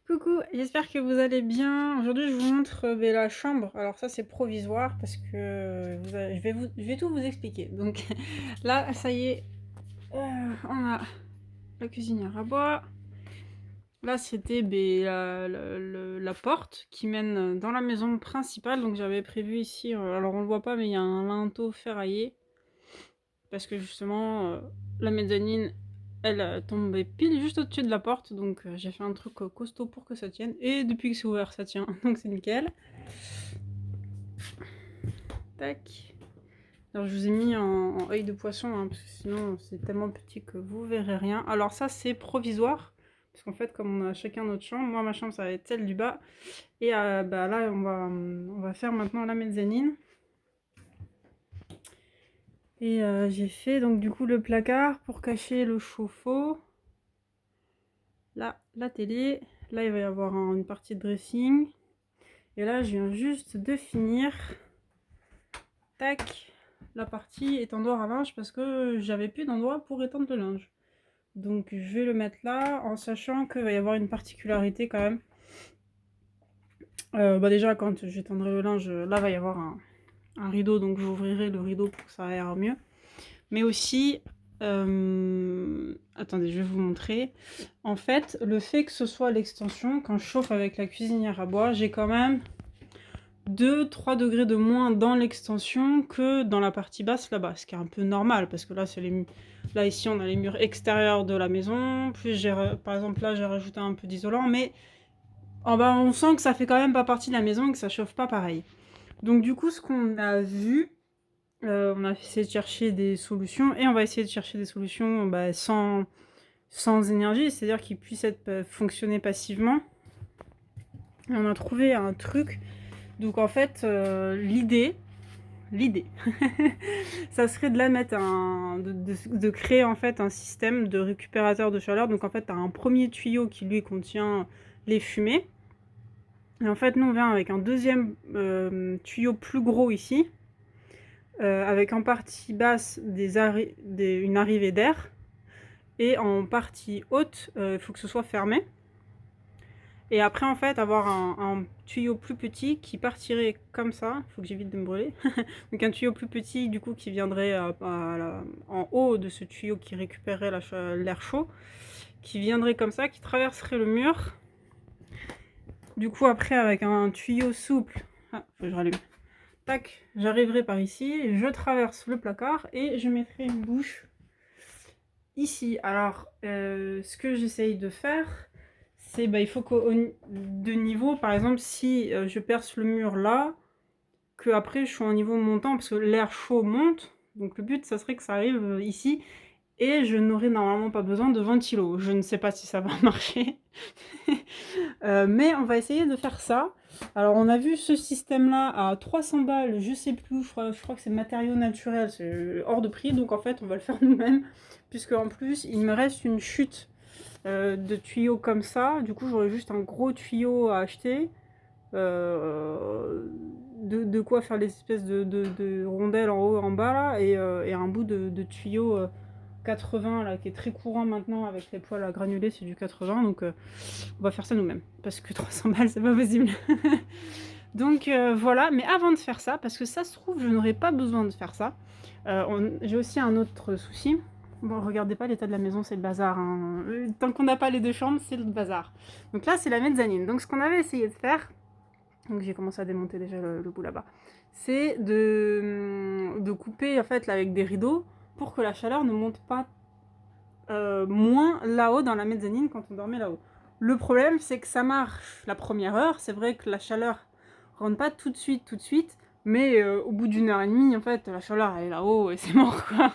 Coucou, j'espère que vous allez bien. Aujourd'hui, je vous montre la chambre. Alors ça, c'est provisoire parce que je vais tout vous expliquer. Donc là, ça y est, on a la cuisinière à bois. Là, c'était la porte qui mène dans la maison principale. Donc j'avais prévu ici, alors on le voit pas, mais il y a un linteau ferraillé parce que justement, la mezzanine, elle tombait pile juste au-dessus de la porte, donc j'ai fait un truc costaud pour que ça tienne. Et depuis que c'est ouvert, ça tient, donc c'est nickel. Tac. Alors je vous ai mis en œil de poisson, hein, parce que sinon c'est tellement petit que vous verrez rien. Alors ça c'est provisoire, parce qu'en fait comme on a chacun notre chambre, moi ma chambre ça va être celle du bas. Et bah, là on va faire maintenant la mezzanine. Et j'ai fait donc du coup le placard pour cacher le chauffe-eau. Là, la télé. Là, il va y avoir une partie de dressing. Et là, je viens juste de finir. Tac. La partie étendoir à linge parce que j'avais plus d'endroit pour étendre le linge. Donc, je vais le mettre là en sachant qu'il va y avoir une particularité quand même. Bah déjà, quand j'étendrai le linge, là, va y avoir un rideau. Donc, j'ouvrirai le rideau pour que ça aère mieux. Mais aussi, attendez, je vais vous montrer. En fait, le fait que ce soit l'extension, quand je chauffe avec la cuisinière à bois, j'ai quand même 2-3 degrés de moins dans l'extension que dans la partie basse là-bas, ce qui est un peu normal, parce que là, là ici, on a les murs extérieurs de la maison, puis par exemple là, j'ai rajouté un peu d'isolant, mais oh bah, on sent que ça fait quand même pas partie de la maison et que ça chauffe pas pareil. Donc du coup, ce qu'on a vu, on a essayé de chercher des solutions et on va essayer de chercher des solutions bah, sans énergie, c'est-à-dire qu'ils puissent fonctionner passivement. Et on a trouvé un truc. Donc en fait, l'idée, ça serait de de créer en fait un système de récupérateur de chaleur. Donc en fait, tu as un premier tuyau qui lui contient les fumées. Et en fait, nous on vient avec un deuxième tuyau plus gros ici. Avec en partie basse une arrivée d'air et en partie haute, il faut que ce soit fermé. Et après, en fait, avoir un tuyau plus petit qui partirait comme ça. Il faut que j'évite de me brûler. Donc un tuyau plus petit, du coup, qui viendrait en haut de ce tuyau qui récupérerait l'air chaud, qui viendrait comme ça, qui traverserait le mur. Du coup, après, avec un tuyau souple, ah, faut que je rallume. Tac, j'arriverai par ici, je traverse le placard et je mettrai une bouche ici. Alors, ce que j'essaye de faire, c'est il faut qu'au de niveau, par exemple, si je perce le mur là, que après je suis en niveau montant, parce que l'air chaud monte, donc le but, ça serait que ça arrive ici, et je n'aurai normalement pas besoin de ventilo. Je ne sais pas si ça va marcher, mais on va essayer de faire ça. Alors on a vu ce système-là à 300 balles, je sais plus, je crois que c'est matériaux naturels, c'est hors de prix, donc en fait on va le faire nous-mêmes, puisque en plus il me reste une chute de tuyaux comme ça, du coup j'aurais juste un gros tuyau à acheter, de quoi faire les espèces de rondelles en haut et en bas là, et un bout de tuyau 80 là qui est très courant maintenant avec les poils à granulés, c'est du 80, donc on va faire ça nous-mêmes parce que 300 balles c'est pas possible. Donc voilà, mais avant de faire ça, parce que ça se trouve je n'aurais pas besoin de faire ça, j'ai aussi un autre souci. Bon, regardez pas l'état de la maison, c'est le bazar, hein. Tant qu'on n'a pas les deux chambres, c'est le bazar. Donc là, c'est la mezzanine. Donc ce qu'on avait essayé de faire, donc j'ai commencé à démonter déjà le bout là-bas, c'est de couper en fait là, avec des rideaux pour que la chaleur ne monte pas moins là-haut dans la mezzanine quand on dormait là-haut. Le problème, c'est que ça marche la première heure. C'est vrai que la chaleur rentre pas tout de suite, mais au bout d'une heure et demie, en fait, la chaleur elle est là-haut et c'est mort quoi.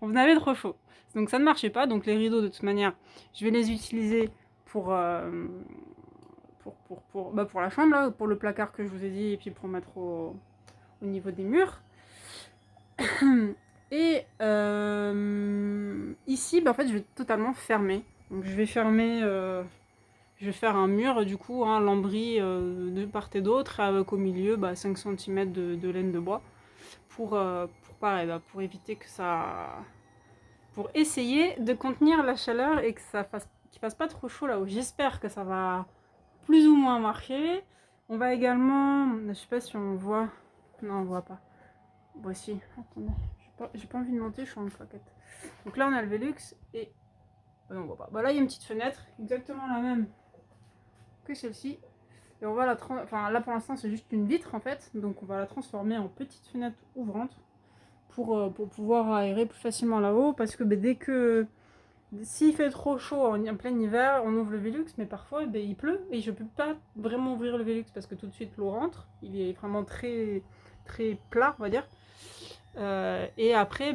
On avait trop chaud. Donc ça ne marchait pas. Donc les rideaux, de toute manière, je vais les utiliser pour pour la chambre, là, pour le placard que je vous ai dit, et puis pour mettre au niveau des murs. Et ici, en fait, je vais totalement fermer. Donc je vais fermer, je vais faire un mur, du coup, un lambris de part et d'autre, avec au milieu 5 cm de laine de bois, pareil, pour éviter que ça... Pour essayer de contenir la chaleur et que ça fasse qu'il fasse pas trop chaud là-haut. J'espère que ça va plus ou moins marcher. On va également, je sais pas si on voit, non on voit pas. Voici, attendez, j'ai pas envie de monter, je suis en claquette. Donc là on a le Velux et non, on voit pas. Bah là il y a une petite fenêtre, exactement la même que celle-ci. Et on va la enfin là pour l'instant c'est juste une vitre en fait, donc on va la transformer en petite fenêtre ouvrante pour pouvoir aérer plus facilement là-haut, parce que dès que s'il fait trop chaud en plein hiver, on ouvre le Velux, mais parfois il pleut et je peux pas vraiment ouvrir le Velux parce que tout de suite l'eau rentre, il est vraiment très très plat on va dire. Et après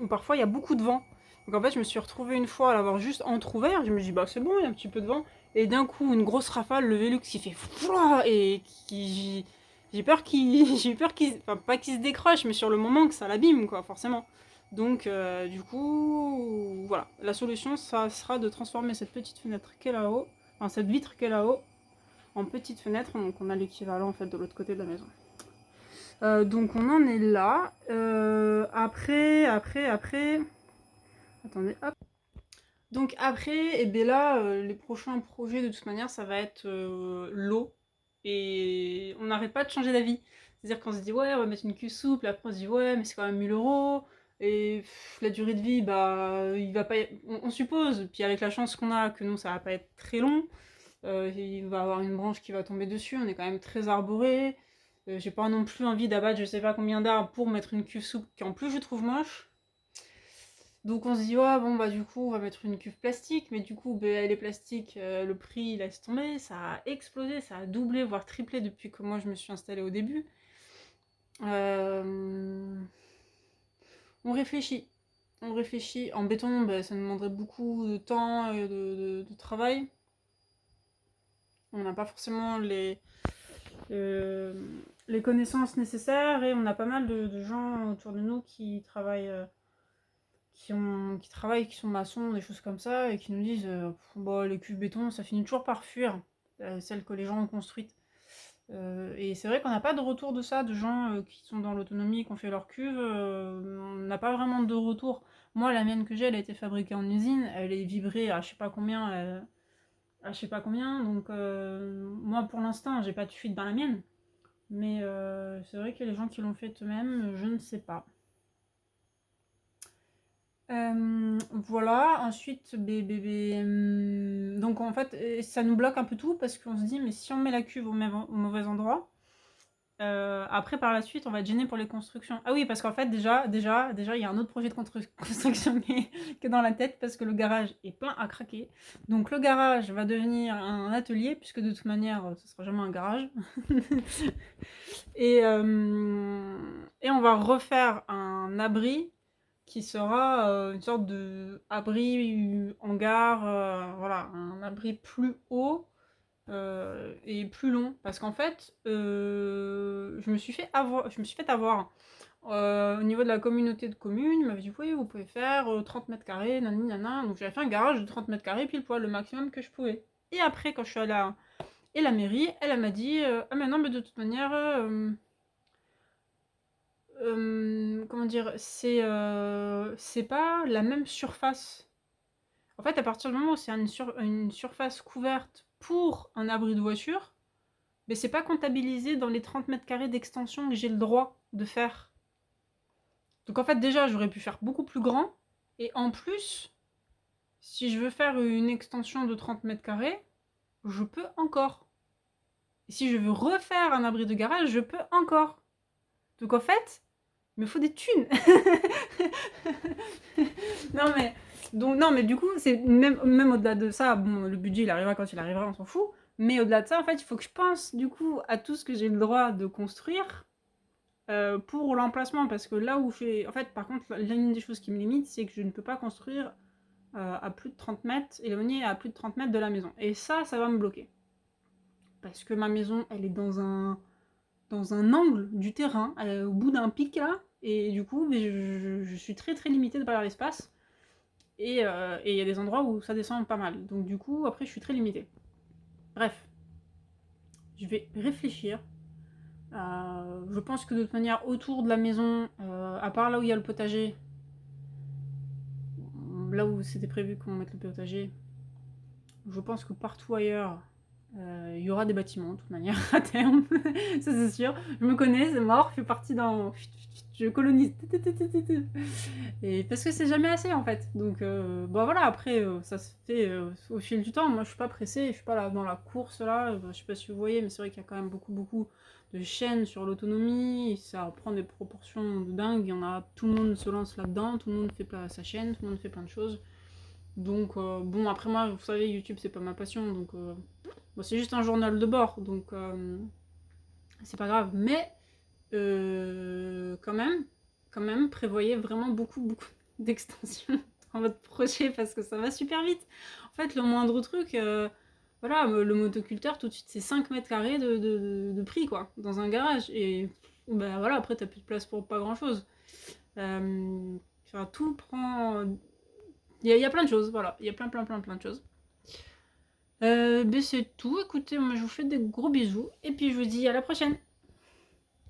parfois il y a beaucoup de vent. Donc en fait je me suis retrouvée une fois à l'avoir juste entrouvert, je me dis bah c'est bon, il y a un petit peu de vent, et d'un coup une grosse rafale, le Velux qui fait fouah, et qui j'ai peur qu'il enfin pas qu'il se décroche, mais sur le moment que ça l'abîme quoi forcément. Donc du coup voilà, la solution ça sera de transformer cette petite fenêtre qui est là-haut, enfin cette vitre qui est là-haut en petite fenêtre, donc on a l'équivalent en fait de l'autre côté de la maison. Donc on en est là. Après. Attendez, hop. Donc après, et bien là, les prochains projets de toute manière, ça va être l'eau. Et on n'arrête pas de changer d'avis. C'est-à-dire qu'on se dit ouais, on va mettre une cuve souple, après on se dit ouais, mais c'est quand même 1000 €. Et la durée de vie, bah, il va pas on suppose, puis avec la chance qu'on a, que nous, ça va pas être très long. Il va y avoir une branche qui va tomber dessus, on est quand même très arboré. J'ai pas non plus envie d'abattre je sais pas combien d'arbres pour mettre une cuve souple qui en plus je trouve moche. Donc on se dit ouais bon bah du coup on va mettre une cuve plastique, mais du coup les plastiques, le prix laisse tomber, ça a explosé, ça a doublé voire triplé depuis que moi je me suis installée au début. On réfléchit. On réfléchit. En béton, ça nous demanderait beaucoup de temps et de travail. On n'a pas forcément euh, les connaissances nécessaires, et on a pas mal de gens autour de nous qui travaillent, qui sont maçons, des choses comme ça, et qui nous disent bah, les cuves béton, ça finit toujours par fuir, celles que les gens ont construites. Et c'est vrai qu'on n'a pas de retour de ça, de gens qui sont dans l'autonomie, qui ont fait leur cuve, on n'a pas vraiment de retour. Moi, la mienne que j'ai, elle a été fabriquée en usine, elle est vibrée à je sais pas combien, donc moi pour l'instant, j'ai pas de fuite dans la mienne. Mais c'est vrai que les gens qui l'ont fait eux-mêmes, je ne sais pas. Voilà, ensuite, donc en fait, ça nous bloque un peu tout parce qu'on se dit, mais si on met la cuve au mauvais endroit, après par la suite, on va être gêné pour les constructions. Ah oui, parce qu'en fait, déjà, il y a un autre projet de construction qui est dans la tête parce que le garage est plein à craquer. Donc le garage va devenir un atelier puisque de toute manière, ce sera jamais un garage. Et on va refaire un abri qui sera une sorte de abri hangar, voilà, un abri plus haut et plus long. Parce qu'en fait, je me suis fait avoir. Au niveau de la communauté de communes, ils m'avaient dit oui, vous pouvez faire 30 mètres carrés, nanani, nana. Donc j'avais fait un garage de 30 mètres carrés, pile poil, le maximum que je pouvais. Et après, quand je suis allée à et la mairie, elle m'a dit ah mais non, mais de toute manière, comment dire, c'est pas la même surface. En fait, à partir du moment où c'est une surface couverte pour un abri de voiture, mais c'est pas comptabilisé dans les 30 mètres carrés d'extension que j'ai le droit de faire. Donc en fait, déjà, j'aurais pu faire beaucoup plus grand. Et en plus, si je veux faire une extension de 30 mètres carrés, je peux encore. Et si je veux refaire un abri de garage, je peux encore. Donc en fait, il me faut des thunes. non mais du coup, c'est même au-delà de ça, bon, le budget il arrivera quand il arrivera, on s'en fout. Mais au-delà de ça, en fait, il faut que je pense du coup à tout ce que j'ai le droit de construire pour l'emplacement, parce que là où je fais... En fait, par contre, l'une des choses qui me limite, c'est que je ne peux pas construire à plus de 30 mètres, éloigné à plus de 30 mètres de la maison. Et ça va me bloquer. Parce que ma maison, elle est dans un angle du terrain, au bout d'un pic là, et du coup, je suis très très limitée par l'espace. Et il y a des endroits où ça descend pas mal. Donc du coup, après, je suis très limitée. Bref, je vais réfléchir. Je pense que de toute manière, autour de la maison, à part là où il y a le potager, là où c'était prévu qu'on mette le potager, je pense que partout ailleurs, il y aura des bâtiments, de toute manière, à terme. Ça, c'est sûr. Je me connais, c'est mort, je suis partie dans... Je colonise. Et parce que c'est jamais assez, en fait. Donc, bon, voilà, après, ça se fait au fil du temps. Moi, je suis pas pressée, je suis pas là, dans la course, là. Je sais pas si vous voyez, mais c'est vrai qu'il y a quand même beaucoup de chaînes sur l'autonomie. Ça prend des proportions de dingue. Il y en a, tout le monde se lance là-dedans, tout le monde fait sa chaîne, tout le monde fait plein de choses. Donc, bon, après moi, vous savez, YouTube, c'est pas ma passion, donc bon, c'est juste un journal de bord, donc c'est pas grave. Mais quand même, prévoyez vraiment beaucoup d'extensions dans votre projet parce que ça va super vite. En fait, le moindre truc, voilà, le motoculteur, tout de suite, c'est 5 mètres carrés de prix, quoi, dans un garage. Et ben voilà, après, t'as plus de place pour pas grand-chose. Enfin, tout prend... Il y a plein de choses, voilà. Il y a plein de choses. Ben c'est tout. Écoutez, moi je vous fais des gros bisous. Et puis je vous dis à la prochaine.